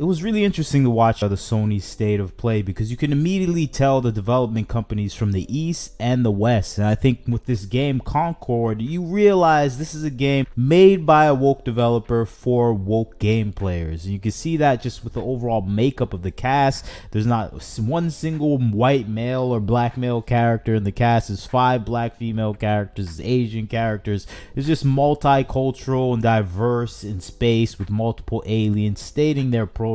It was really interesting to watch the Sony state of play because you can immediately tell the development companies from the East and the West. And I think with this game, Concord, you realize this is a game made by a woke developer for woke game players. And you can see that just with the overall makeup of the cast. There's not one single white male or black male character in the cast. There's 5 black female characters, Asian characters. It's just multicultural and diverse in space with multiple aliens stating their pronouns.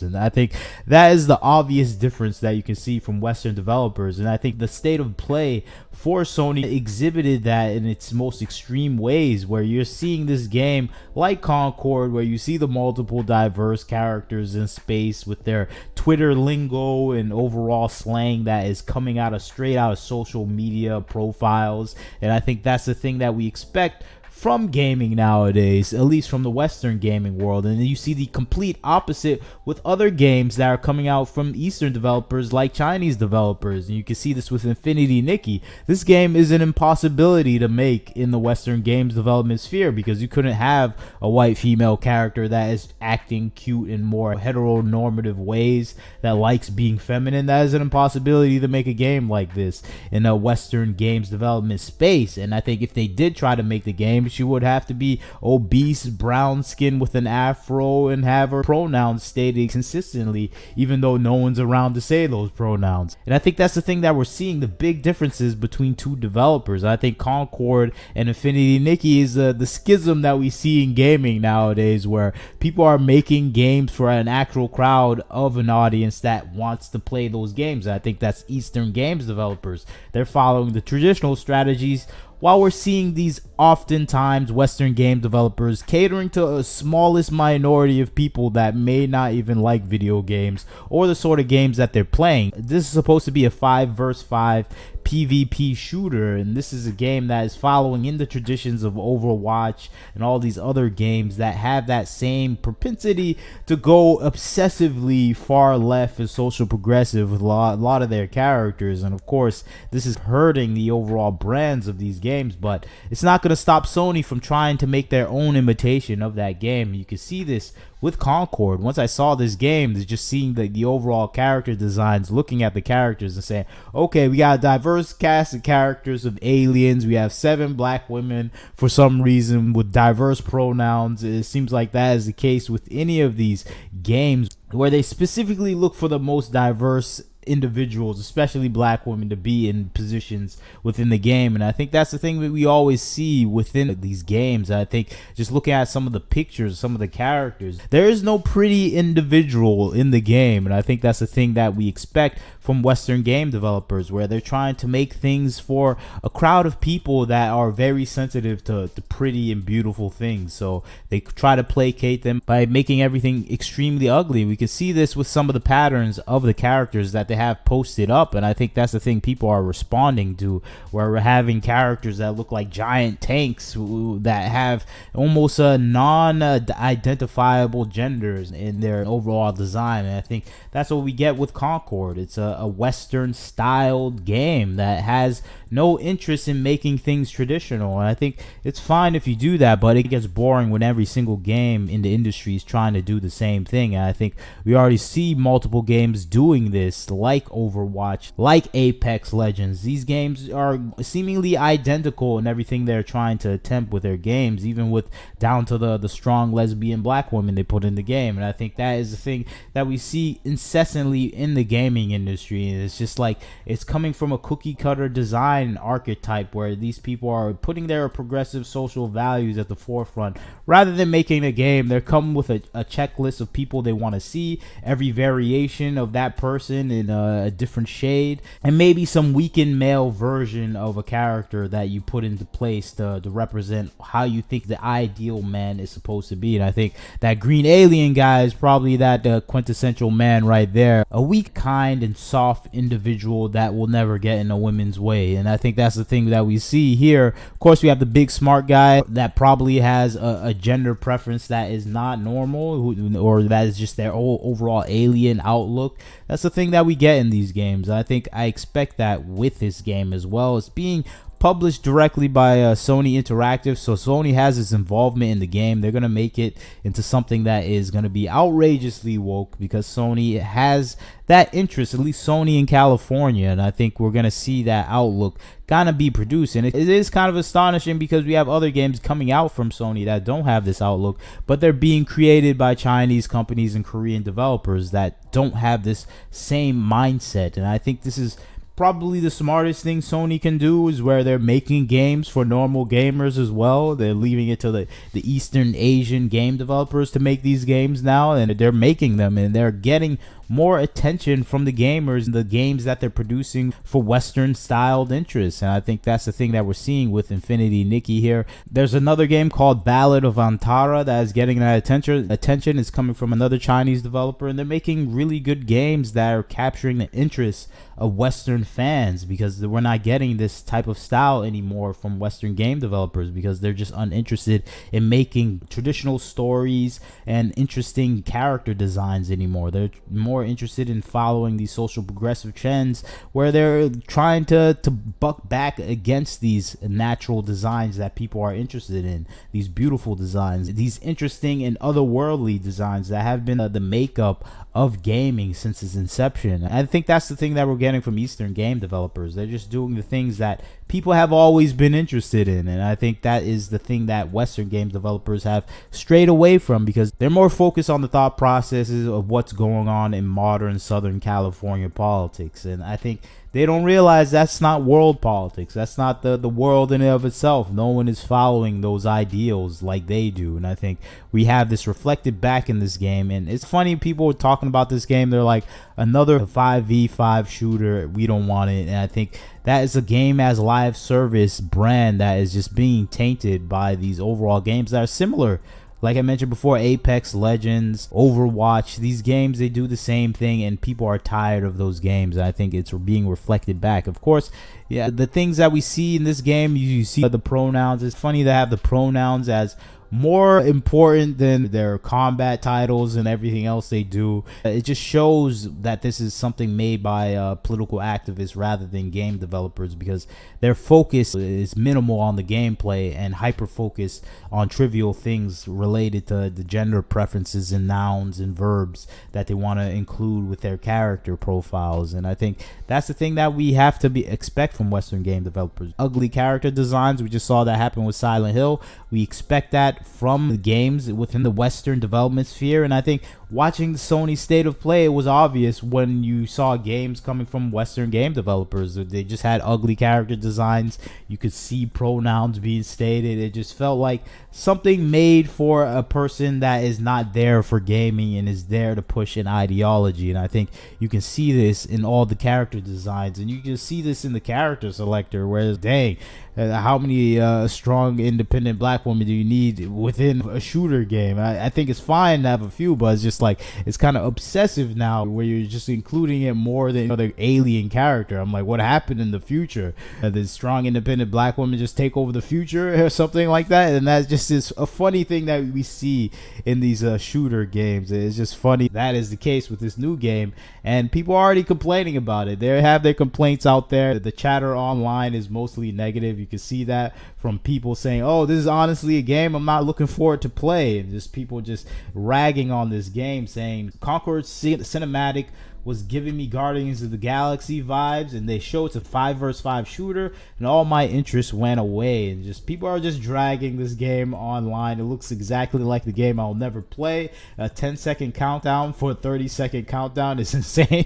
And I think that is the obvious difference that you can see from Western developers. And I think the state of play for Sony exhibited that in its most extreme ways, where you're seeing this game like Concord, where you see the multiple diverse characters in space with their Twitter lingo and overall slang that is coming straight out of social media profiles. And I think that's the thing that we expect from gaming nowadays, at least from the Western gaming world. And then you see the complete opposite with other games that are coming out from Eastern developers like Chinese developers. And you can see this with Infinity Nikki. This game is an impossibility to make in the Western games development sphere because you couldn't have a white female character that is acting cute in more heteronormative ways, that likes being feminine. That is an impossibility to make a game like this in a Western games development space. And I think if they did try to make the game, she would have to be obese, brown skin with an afro, and have her pronouns stated consistently, even though no one's around to say those pronouns. And I think that's the thing that we're seeing, the big differences between two developers. I think Concord and Infinity Nikki is the schism that we see in gaming nowadays, where people are making games for an actual crowd of an audience that wants to play those games. And I think that's Eastern games developers. They're following the traditional strategies, while we're seeing these oftentimes Western game developers catering to a smallest minority of people that may not even like video games or the sort of games that they're playing. This is supposed to be a 5 vs 5 PvP shooter, and this is a game that is following in the traditions of Overwatch and all these other games that have that same propensity to go obsessively far left and social progressive with a lot of their characters. And of course, this is hurting the overall brands of these games, but it's not going to stop Sony from trying to make their own imitation of that game. You can see this with Concord. Once I saw this game, just seeing the overall character designs, looking at the characters and saying, okay, we got a diverse cast of characters of aliens. We have 7 black women for some reason with diverse pronouns. It seems like that is the case with any of these games where they specifically look for the most diverse individuals, especially black women, to be in positions within the game. And I think that's the thing that we always see within these games. I think just looking at some of the pictures, some of the characters, there is no pretty individual in the game. And I think that's the thing that we expect from Western game developers, where they're trying to make things for a crowd of people that are very sensitive to pretty and beautiful things. So they try to placate them by making everything extremely ugly. We can see this with some of the patterns of the characters that they have posted up, and I think that's the thing people are responding to, where we're having characters that look like giant tanks that have almost a non-identifiable genders in their overall design. And I think that's what we get with Concord. It's a Western styled game that has no interest in making things traditional, and I think it's fine if you do that, but it gets boring when every single game in the industry is trying to do the same thing. And I think we already see multiple games doing this, like Overwatch, like Apex Legends. These games are seemingly identical in everything they're trying to attempt with their games, even with down to the strong lesbian black women they put in the game. And I think that is the thing that we see incessantly in the gaming industry. And it's just like it's coming from a cookie cutter design archetype, where these people are putting their progressive social values at the forefront. Rather than making a game, they're coming with a checklist of people they want to see, every variation of that person in a different shade, and maybe some weakened male version of a character that you put into place to represent how you think the ideal man is supposed to be. And I think that green alien guy is probably that quintessential man right there, a weak, kind, and soft individual that will never get in a woman's way. And I think that's the thing that we see here. Of course, we have the big smart guy that probably has a gender preference that is not normal, or that is just their overall alien outlook. That's the thing that we get in these games. I think I expect that with this game as well. It's being published directly by Sony Interactive, so Sony has its involvement in the game. They're gonna make it into something that is gonna be outrageously woke because Sony has that interest, at least Sony in California, and I think we're gonna see that outlook kind of be produced. And it is kind of astonishing because we have other games coming out from Sony that don't have this outlook, but they're being created by Chinese companies and Korean developers that don't have this same mindset. And I think this is probably the smartest thing Sony can do, is where they're making games for normal gamers as well. They're leaving it to the Eastern Asian game developers to make these games now, and they're making them, and they're getting more attention from the gamers, the games that they're producing for Western styled interests. And I think that's the thing that we're seeing with Infinity Nikki here. There's another game called Ballad of Antara that is getting that attention. Is coming from another Chinese developer, and they're making really good games that are capturing the interests of Western fans, because we're not getting this type of style anymore from Western game developers because they're just uninterested in making traditional stories and interesting character designs anymore. They're more interested in following these social progressive trends where they're trying to buck back against these natural designs that people are interested in, these beautiful designs, these interesting and otherworldly designs that have been the makeup of gaming since its inception. I think that's the thing that we're getting from Eastern game developers. They're just doing the things that people have always been interested in, and I think that is the thing that Western game developers have strayed away from, because they're more focused on the thought processes of what's going on in modern Southern California politics. And I think they don't realize that's not world politics. That's not the world in and of itself. No one is following those ideals like they do. And I think we have this reflected back in this game. And it's funny, people are talking about this game. They're like, another 5v5 shooter. We don't want it. And I think that is a game as live service brand that is just being tainted by these overall games that are similar. Like I mentioned before, Apex Legends, Overwatch, these games, they do the same thing, and people are tired of those games. I think it's being reflected back. Of course, yeah, the things that we see in this game, you see the pronouns. It's funny to have the pronouns as more important than their combat titles and everything else they do. It just shows that this is something made by political activists rather than game developers, because their focus is minimal on the gameplay and hyper focused on trivial things related to the gender preferences and nouns and verbs that they want to include with their character profiles. And I think that's the thing that we have to expect from Western game developers. Ugly character designs, we just saw that happen with Silent Hill. We expect that from the games within the Western development sphere. And I think watching the Sony State of Play, it was obvious when you saw games coming from Western game developers. They just had ugly character designs. You could see pronouns being stated. It just felt like something made for a person that is not there for gaming and is there to push an ideology. And I think you can see this in all the character designs, and you can see this in the character selector, where, dang, how many strong independent black women do you need within a shooter game? I think it's fine to have a few, but it's just like, it's kind of obsessive now where you're just including it more than other alien character. I'm like, what happened in the future? Did strong independent black women just take over the future or something like that? And that's just a funny thing that we see in these shooter games. It's just funny that is the case with this new game, and people are already complaining about it. They have their complaints out there. The chatter online is mostly negative. You can see that from people saying, oh, this is honestly a game I'm not looking forward to play, and just people just ragging on this game, saying Concord cinematic was giving me Guardians of the Galaxy vibes, and they show it's a 5 vs 5 shooter, and all my interest went away. And just people are just dragging this game online. It looks exactly like the game I'll never play. A 10-second countdown for a 30-second countdown is insane.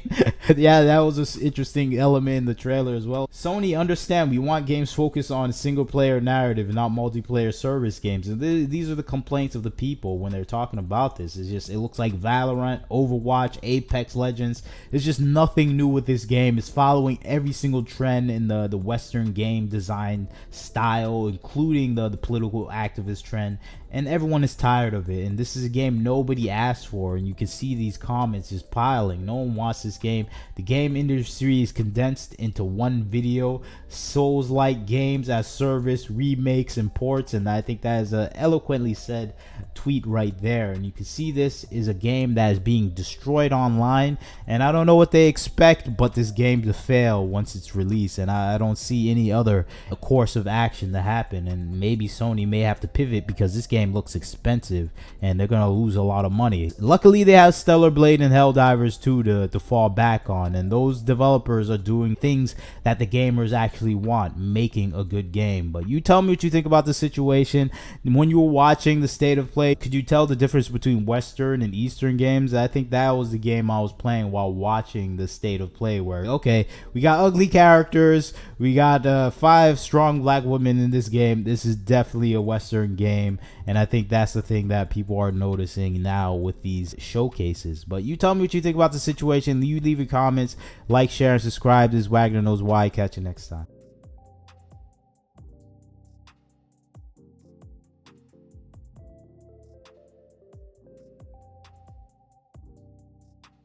Yeah, that was an interesting element in the trailer as well. Sony, understand, we want games focused on single player narrative and not multiplayer service games. And these are the complaints of the people when they're talking about this. It's just, it looks like Valorant, Overwatch, Apex Legends. There's just nothing new with this game. It's following every single trend in the Western game design style, including the political activist trend. and everyone is tired of it. And this is a game nobody asked for, and you can see these comments just piling. No one wants this game. The game industry is condensed into one video: Souls-like games as service, remakes, and ports. And I think that is a eloquently said tweet right there. And you can see this is a game that is being destroyed online, and I don't know what they expect but this game to fail once it's released. And I don't see any other course of action to happen. And maybe Sony may have to pivot, because this game looks expensive and they're gonna lose a lot of money. Luckily they have Stellar Blade and Helldivers 2 to fall back on, and those developers are doing things that the gamers actually want, making a good game. But you tell me what you think about the situation. When you were watching the state of play, could you tell the difference between Western and Eastern games? I think that was the game I was playing while watching the state of play, where, okay, we got ugly characters, we got 5 strong black women in this game. This is definitely a Western game, and I think that's the thing that people are noticing now with these showcases. But you tell me what you think about the situation. You leave your comments, like, share, and subscribe. This is Wagner Knows Why. Catch you next time.